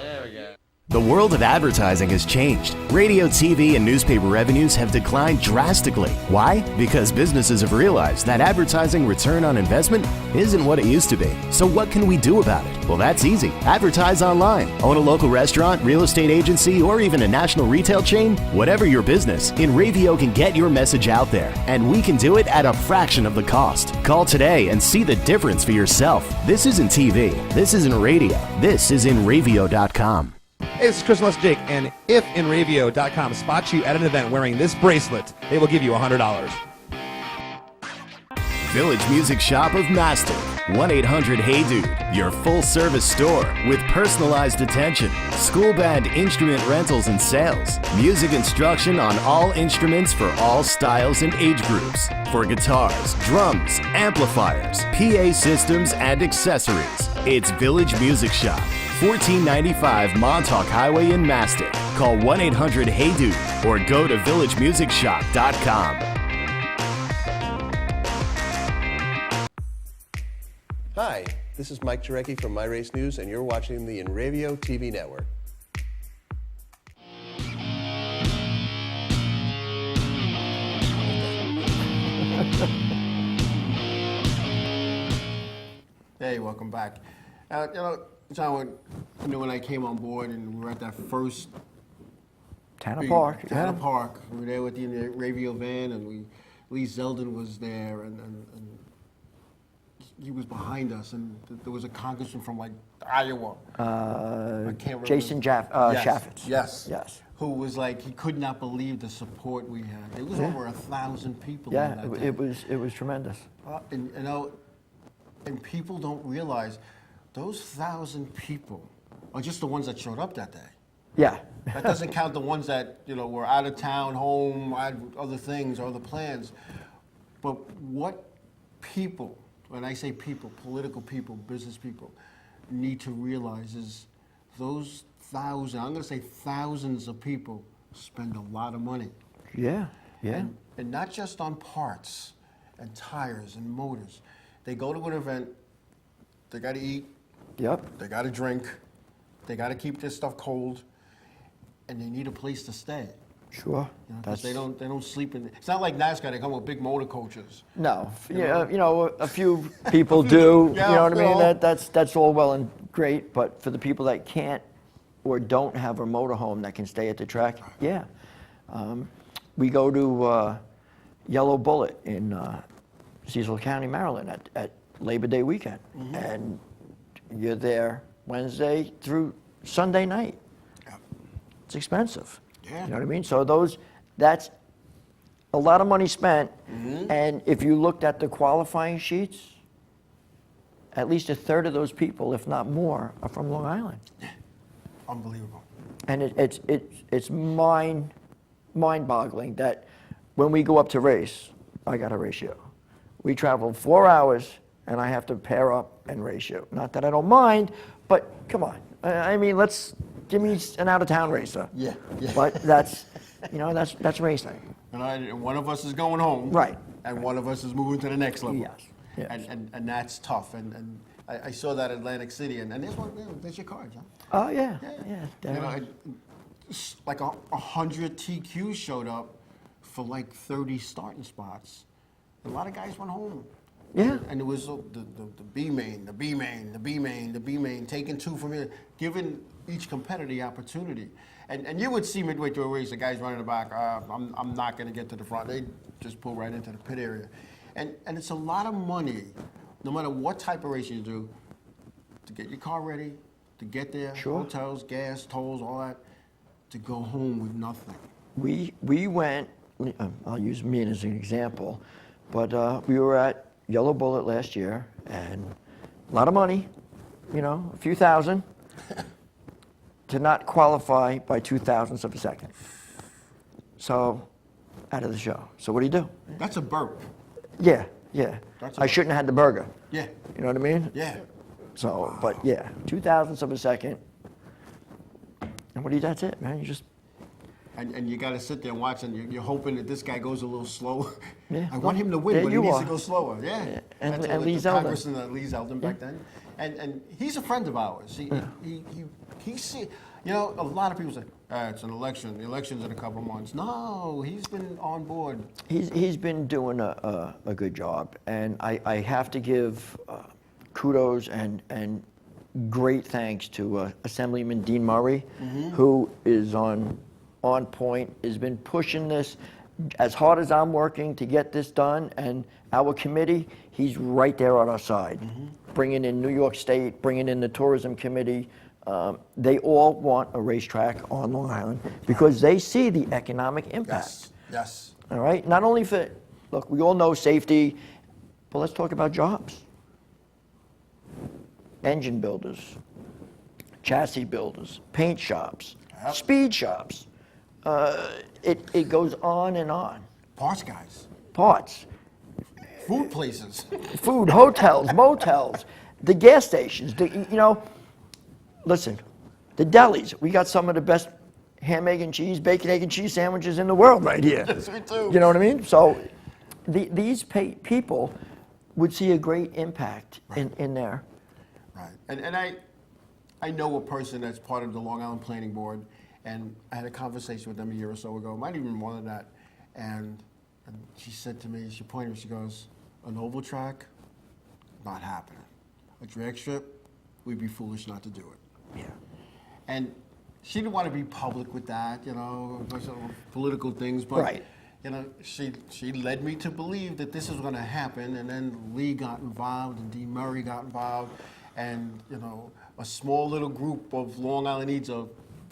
There we go. The world of advertising has changed. Radio, TV, and newspaper revenues have declined drastically. Why? Because businesses have realized that advertising return on investment isn't what it used to be. So what can we do about it? Well, that's easy. Advertise online. Own a local restaurant, real estate agency, or even a national retail chain? Whatever your business, Inravio can get your message out there. And we can do it at a fraction of the cost. Call today and see the difference for yourself. This isn't TV. This isn't radio. This is Inravio.com. Hey, this is Chris Les Jake, and if Inravio.com spots you at an event wearing this bracelet, they will give you $100. Village Music Shop of Mastic. 1-800-HEY-DUDE. Your full-service store with personalized attention, school band instrument rentals and sales, music instruction on all instruments for all styles and age groups, for guitars, drums, amplifiers, PA systems, and accessories. It's Village Music Shop. 1495 Montauk Highway in Mastic. Call 1-800-HEY-DUDE or go to villagemusicshop.com. Hi, this is Mike Jarecki from My Race News, and you're watching the Inravio TV network. Hey, welcome back. John, when I came on board and we were at that first Tanner Park. Tanner Park, we were there with the Inravio van, and Lee Zeldin was there, and he was behind us, and there was a congressman from like Iowa. I can't remember. Jason Yes, Chaffetz. Yes. Who was like, he could not believe the support we had. It was over 1,000 people. Yeah, in that day. it was tremendous. And people don't realize those 1,000 people are just the ones that showed up that day. Yeah. That doesn't count the ones that were out of town, home, had other things, other plans. But what people, when I say people, political people, business people, need to realize is those I'm going to say thousands of people spend a lot of money. Yeah. And not just on parts and tires and motors. They go to an event, they got to eat, Yep. they got to drink, they got to keep their stuff cold, and they need a place to stay. Sure. Because they don't sleep in. It's not like NASCAR. They come with big motor coaches. No. A few people do. Yeah, you know what I mean? That's all well and great, but for the people that can't or don't have a motorhome that can stay at the track, yeah. We go to Yellow Bullet in Cecil County, Maryland at Labor Day weekend, and you're there Wednesday through Sunday night. It's expensive. Yeah. You know what I mean? So that's a lot of money spent, and if you looked at the qualifying sheets, at least a third of those people, if not more, are from Long Island. Unbelievable. And it's mind-boggling that when we go up to race, I got a ratio. We travel 4 hours, and I have to pair up and ratio. Not that I don't mind, but come on. I mean, give me an out-of-town racer. Yeah. But that's racing. And one of us is going home. Right. And one of us is moving to the next level. Yes. And that's tough. And I saw that in Atlantic City. And there's one. There's your card, John. Oh yeah. Like 100 TQs showed up for like 30 starting spots. A lot of guys went home. Yeah. And it was the B main, the B main, the B main, the B main, taking two from here, giving each competitor the opportunity. And you would see midway through a race, the guys running the back, I'm not going to get to the front. They just pull right into the pit area. And it's a lot of money, no matter what type of race you do, to get your car ready, to get there, Sure. hotels, gas, tolls, all that, to go home with nothing. We went, I'll use me as an example, but we were at Yellow Bullet last year, and a lot of money, a few thousand, to not qualify by 2,000ths of a second. So, out of the show. So what do? That's a burp. Yeah. That's I shouldn't have had the burger. Yeah. You know what I mean? Yeah. So, but yeah, 2,000ths of a second. And that's it, man. You just. And you got to sit there and watch, and you're hoping that this guy goes a little slow. Yeah. I want him to win, There but he you needs are. to go slower. Yeah. Yeah. And That's Lee the Zeldin. Congressman Lee Zeldin back then. And he's a friend of ours. You know, a lot of people say, it's an election. The election's in a couple months. No, he's been on board. He's been doing a good job, and I have to give kudos and great thanks to Assemblyman Dean Murray, who is on point, has been pushing this as hard as I'm working to get this done, and our committee, he's right there on our side, bringing in New York State, bringing in the Tourism Committee. They all want a racetrack on Long Island because they see the economic impact. Yes, yes. All right, not only for, look, we all know safety, but let's talk about jobs. Engine builders, chassis builders, paint shops, speed shops. It goes on and on. Parts guys. Parts, Food places. food, hotels, motels, the gas stations. Listen, the delis. We got some of the best ham, egg, and cheese, bacon, egg, and cheese sandwiches in the world right here. Yes, we do. You know what I mean? So these people would see a great impact in there. Right. And I know a person that's part of the Long Island Planning Board, and I had a conversation with them a year or so ago, might even more than that, and she said to me, she pointed, she goes, an oval track, not happening. A drag strip, we'd be foolish not to do it. Yeah. And she didn't want to be public with that, you know, political things, but Right. you know, she led me to believe that this was going to happen, and then Lee got involved, and Dean Murray got involved, and you know, a small little group of Long Islandese of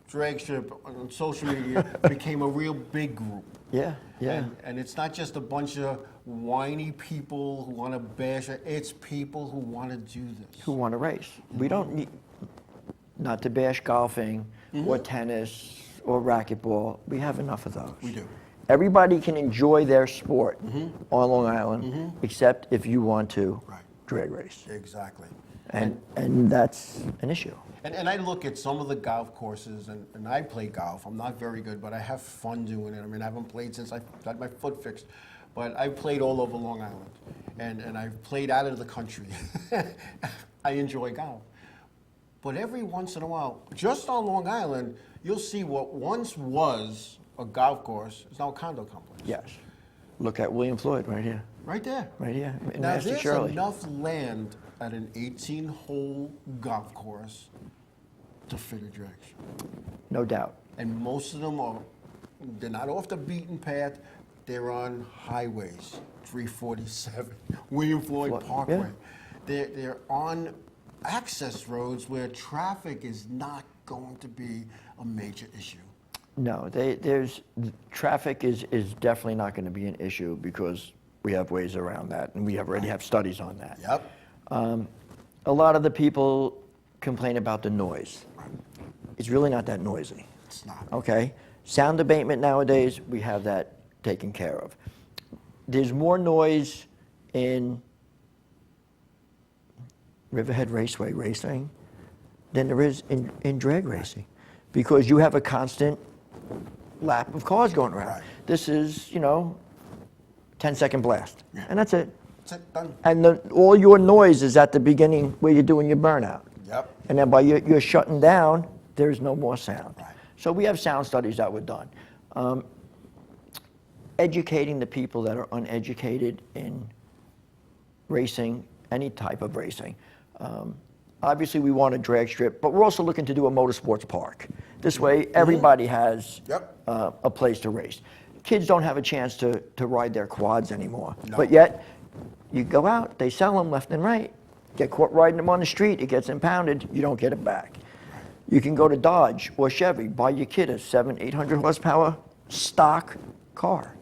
drag strip on social media became a real big group. Yeah, yeah. And it's not just a bunch of whiny people who want to bash it. It's people who want to do this. Who want to race. We don't need, not to bash golfing or tennis or racquetball. We have enough of those. We do. Everybody can enjoy their sport on Long Island, except if you want to drag race. Exactly. And that's an issue. And I look at some of the golf courses, and I play golf. I'm not very good, but I have fun doing it. I mean, I haven't played since I got my foot fixed, but I've played all over Long Island, and I've played out of the country. I enjoy golf. But every once in a while, just on Long Island, you'll see what once was a golf course is now a condo complex. Yes. Look at William Floyd right here. Right there. Right here. In Now, Master there's Shirley. enough land at an 18-hole golf course to fit a drag strip. No doubt. And most of them they're not off the beaten path, they're on highways, 347, William Floyd Parkway. Yeah. They're on access roads where traffic is not going to be a major issue. No, traffic is definitely not going to be an issue because we have ways around that, and we already have studies on that. Yep. A lot of the people complain about the noise. It's really not that noisy. It's not. Okay? Sound abatement nowadays, we have that taken care of. There's more noise in Riverhead Raceway racing than there is in drag racing because you have a constant lap of cars going around. Right. This is, 10-second blast, and that's it. That's it, done. And all your noise is at the beginning where you're doing your burnout. Yep. And then by you're shutting down, there's no more sound. Right. So we have sound studies that were done. Educating the people that are uneducated in racing, any type of racing. Obviously, we want a drag strip, but we're also looking to do a motorsports park. This way, everybody has a place to race. Kids don't have a chance to ride their quads anymore. No. But yet, you go out, they sell them left and right. Get caught riding them on the street, it gets impounded, you don't get it back. You can go to Dodge or Chevy, buy your kid a 800 horsepower stock car.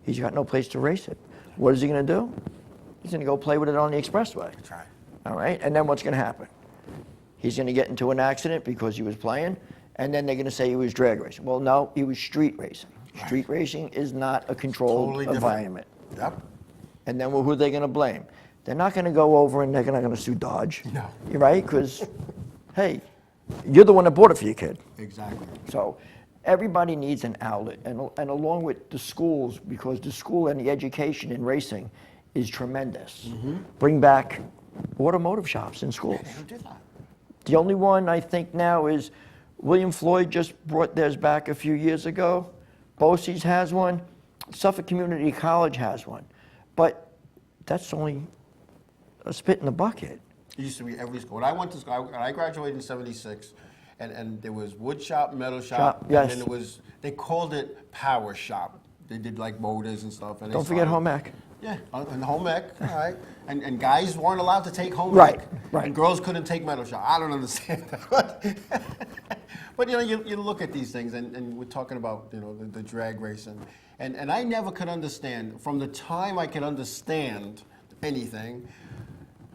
He's got no place to race it. What is he going to do? He's going to go play with it on the expressway. That's right. All right, and then what's going to happen? He's going to get into an accident because he was playing, and then they're going to say he was drag racing. Well, no, he was street racing. Right. Street racing is not a controlled Totally different. environment. Yep. And then who are they going to blame? They're not going to go over and they're not going to sue Dodge. No. You're right, because, hey, you're the one that bought it for your kid. Exactly. So everybody needs an outlet, and along with the schools, because the school and the education in racing is tremendous. Bring back automotive shops in schools. They don't do that. The only one I think now is William Floyd just brought theirs back a few years ago. BOCES has one. Suffolk Community College has one. But that's only a spit in the bucket. It used to be every school. When I went to school, I graduated in '76, and there was wood shop, metal shop, Yes. and then they called it power shop. They did like motors and stuff. And Don't forget home ec. Yeah, and home ec, all right. And guys weren't allowed to take home Right, ec. right. And girls couldn't take metal shop. I don't understand that. But you look at these things, and we're talking about the drag racing, and I never could understand, from the time I could understand anything,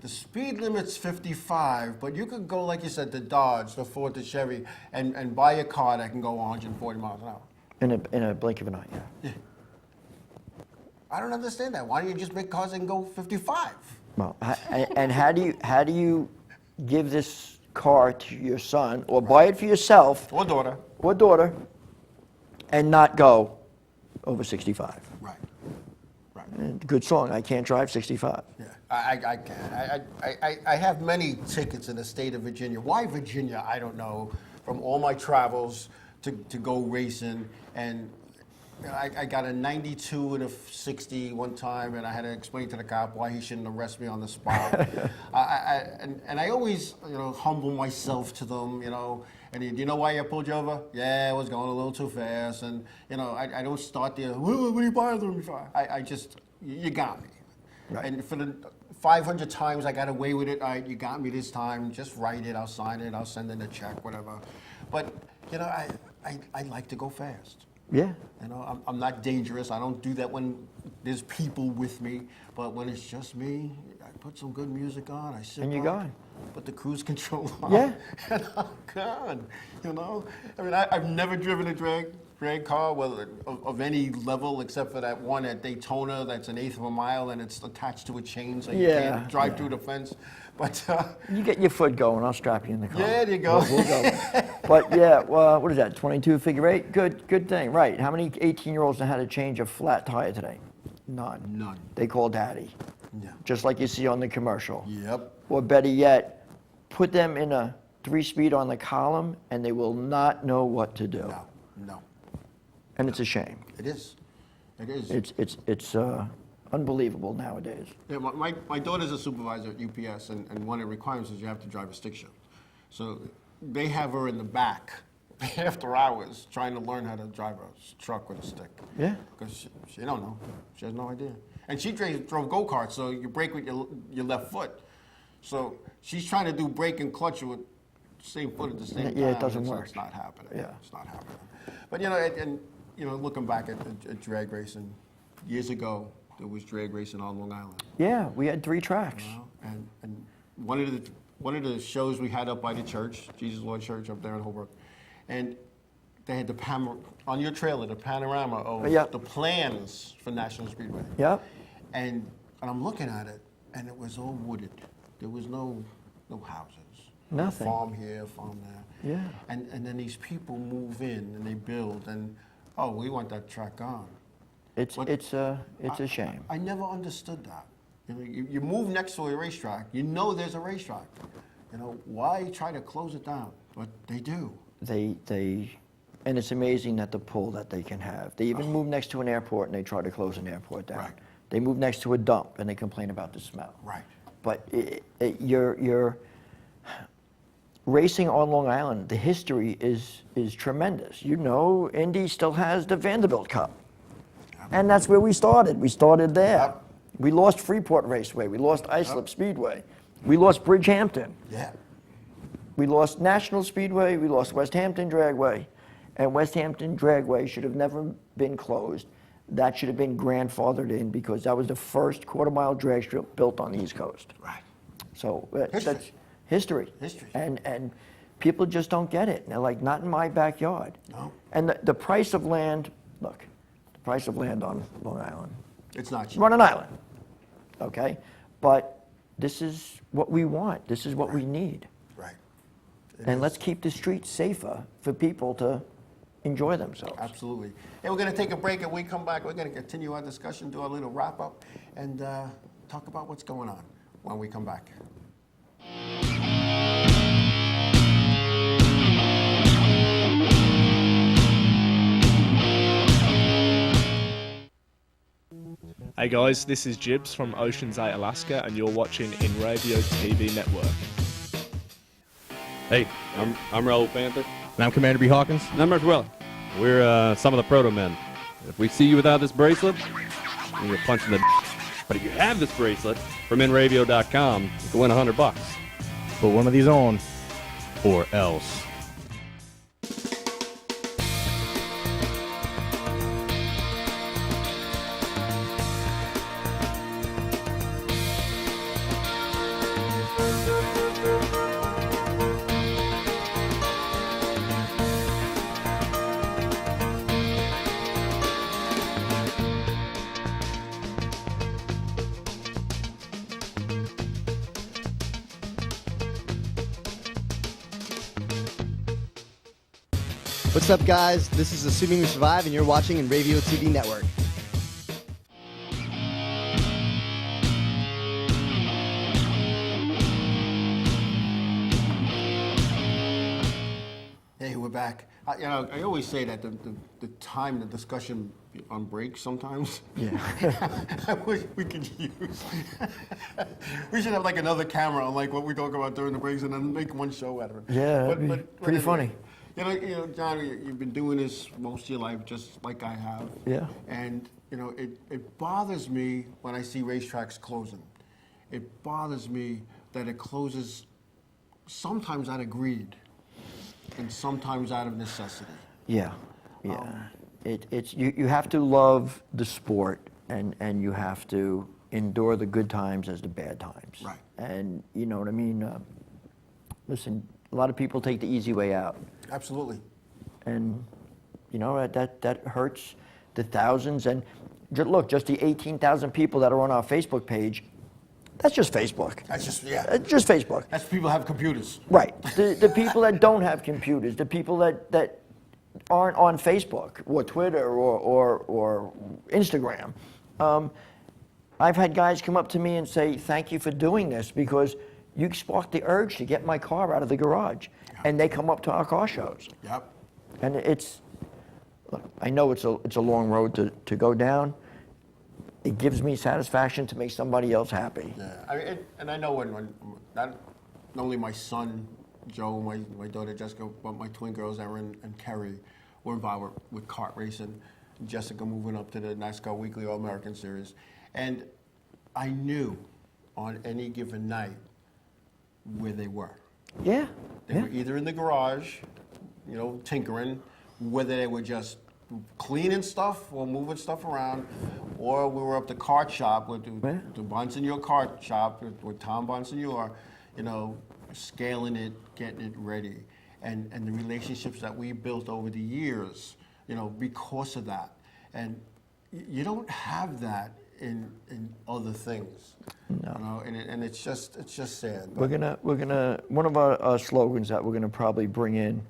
the speed limit's 55, but you could go, like you said, the Dodge, the Ford, the Chevy, and buy a car that can go 140 miles an hour. In a blink of an eye, yeah. I don't understand that. Why don't you just make cars that can go 55? Well, and how do you give this car to your son or buy it for yourself Or daughter. or daughter and not go over 65? Right. And good song. I can't drive 65. Yeah, I can't. I have many tickets in the state of Virginia. Why Virginia? I don't know. From all my travels to go racing, and I got a 92 and a 60 one time, and I had to explain to the cop why he shouldn't arrest me on the spot. And I always, humble myself to them, And you know why I pulled you over? Yeah, I was going a little too fast, and I don't start there. What are you bothering me for? I just, you got me. Right. And for the 500 times I got away with it, all right, you got me this time. Just write it. I'll sign it. I'll send in a check, whatever. But I like to go fast. Yeah. I'm not dangerous. I don't do that when there's people with me. But when it's just me, I put some good music on. I sit And you're back, gone. put the cruise control on. Yeah. And I'm gone. I mean, I've never driven a drag car, well, of any level, except for that one at Daytona that's an eighth of a mile and it's attached to a chain, so you Yeah, can't drive yeah. through the fence. But You get your foot going, I'll strap you in the car. yeah, there you go. We'll go. But yeah, well, what is that, 22 figure eight? Good thing, right. How many 18-year-olds know how to change a flat tire today? None. None. They call daddy. Yeah. Just like you see on the commercial. Yep. Or better yet, put them in a 3-speed on the column and they will not know what to do. No. And it's a shame. It is. It is. It's unbelievable nowadays. Yeah, my daughter's a supervisor at UPS, and one of the requirements is you have to drive a stick shift. So they have her in the back after hours trying to learn how to drive a truck with a stick. Yeah. Because she don't know. She has no idea. And she drove go-karts, so you brake with your left foot. So she's trying to do brake and clutch with the same foot at the same time. Yeah, it doesn't It's- work. It's not happening. Yeah. It's not happening. But, looking back at drag racing, years ago, there was drag racing on Long Island. Yeah, we had 3 tracks. And one of the shows we had up by the church, Jesus Lord Church up there in Holbrook, and they had on your trailer, the panorama of Yep. the plans for National Speedway. Yep. And I'm looking at it, and it was all wooded. There was no houses. Nothing. Farm here, farm there. Yeah. And then these people move in and they build, and we want that track gone. It's But a shame. I never understood that. You move next to a racetrack, there's a racetrack. Why try to close it down? But they do. And it's amazing that the pull that they can have. They even move next to an airport and they try to close an airport down. Right. They move next to a dump and they complain about the smell. Right. But you're racing on Long Island. The history is tremendous. Indy still has the Vanderbilt Cup. And that's where we started. We started there. Yep. We lost Freeport Raceway. We lost Islip Speedway. We lost Bridgehampton. Yeah. We lost National Speedway. We lost West Hampton Dragway. And West Hampton Dragway should have never been closed. That should have been grandfathered in because that was the first quarter-mile drag strip built on the East Coast. Right. So History. that's history. History. And people just don't get it. And they're like, not in my backyard. No. And the price of land, look, the price of land on Long Island, It's not cheap. we're on an island, okay? But this is what we want. This is what we need. Right. And let's keep the streets safer for people to enjoy themselves. Absolutely. Hey, we're going to take a break, and when we come back, we're going to continue our discussion, do our little wrap-up, and talk about what's going on when we come back. Hey guys, this is Jibs from Ocean's 8 Alaska, and you're watching Inravio TV Network. Hey, I'm Raul Panther. And I'm Commander B. Hawkins. And I'm Mark We're some of the proto men. If we see you without this bracelet, you're punching the. But if you have this bracelet from Inravio.com, you can win $100. Put one of these on, or else. What's up, guys? This is Assuming We Survive, and you're watching Inravio TV Network. Hey, we're back. I always say that the time, the discussion on breaks sometimes. Yeah. I wish we could use. We should have like another camera on like what we talk about during the breaks and then make one show out of it. Yeah, that'd be pretty funny. You know, John, you've been doing this most of your life, just like I have. Yeah. And it bothers me when I see racetracks closing. It bothers me that it closes sometimes out of greed and sometimes out of necessity. Yeah, yeah. It's you have to love the sport, and you have to endure the good times as the bad times. Right. And you know what I mean? Listen, a lot of people take the easy way out. Absolutely. And you know that hurts the thousands. And look, just the 18,000 people that are on our Facebook page. That's just Facebook. That's just, yeah. It's just Facebook. That's people have computers. Right. The people that don't have computers, the people that aren't on Facebook or Twitter or Instagram. I've had guys come up to me and say, thank you for doing this because you sparked the urge to get my car out of the garage. Yeah. And they come up to our car shows. Yep. And look, I know it's a long road to go down. It gives me satisfaction to make somebody else happy. Yeah, and I know when not only my son, Joe, my daughter Jessica, but my twin girls, Erin and Kerry, were involved with kart racing. Jessica moving up to the NASCAR Weekly All-American Series. And I knew on any given night where they were. Yeah. They were either in the garage, tinkering, whether they were just cleaning stuff or moving stuff around, or we were up the kart shop with the Bonsignor kart shop with Tom Bonsignor, scaling it, getting it ready, and the relationships that we built over the years, because of that, and you don't have that in other things. No. And it's just sad. We're gonna one of our slogans that we're gonna probably bring in,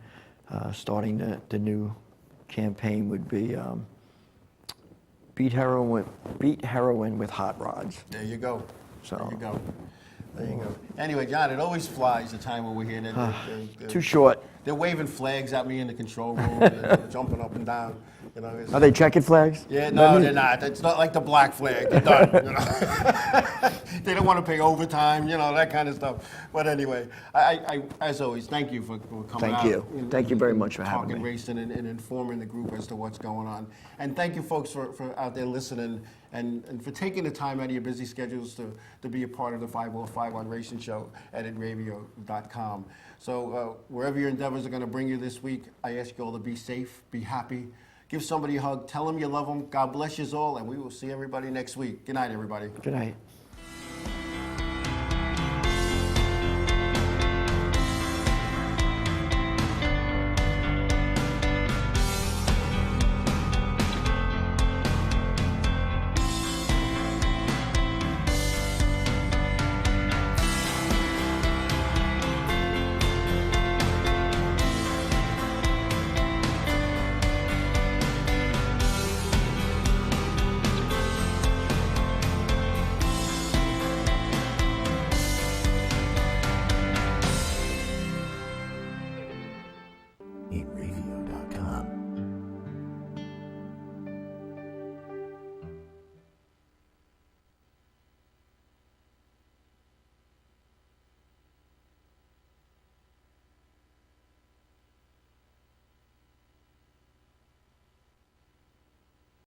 starting the new campaign would be beat heroin with hot rods. There you go. So there you go. Anyway, John, it always flies the time when we're here. They're too short. They're waving flags at me in the control room, they're jumping up and down. Are they checkered flags? Yeah, no, they're not. It's not like the black flag. They're done. They don't want to pay overtime, that kind of stuff. But anyway, I as always, thank you for coming out. Thank you. Thank you very much for having me. Talking racing and informing the group as to what's going on. And thank you folks for out there listening and for taking the time out of your busy schedules to be a part of the 5051 Racing Show at Inravio.com. So wherever your endeavors are going to bring you this week, I ask you all to be safe, be happy, give somebody a hug, tell them you love them. God bless you all, and we will see everybody next week. Good night, everybody. Good night.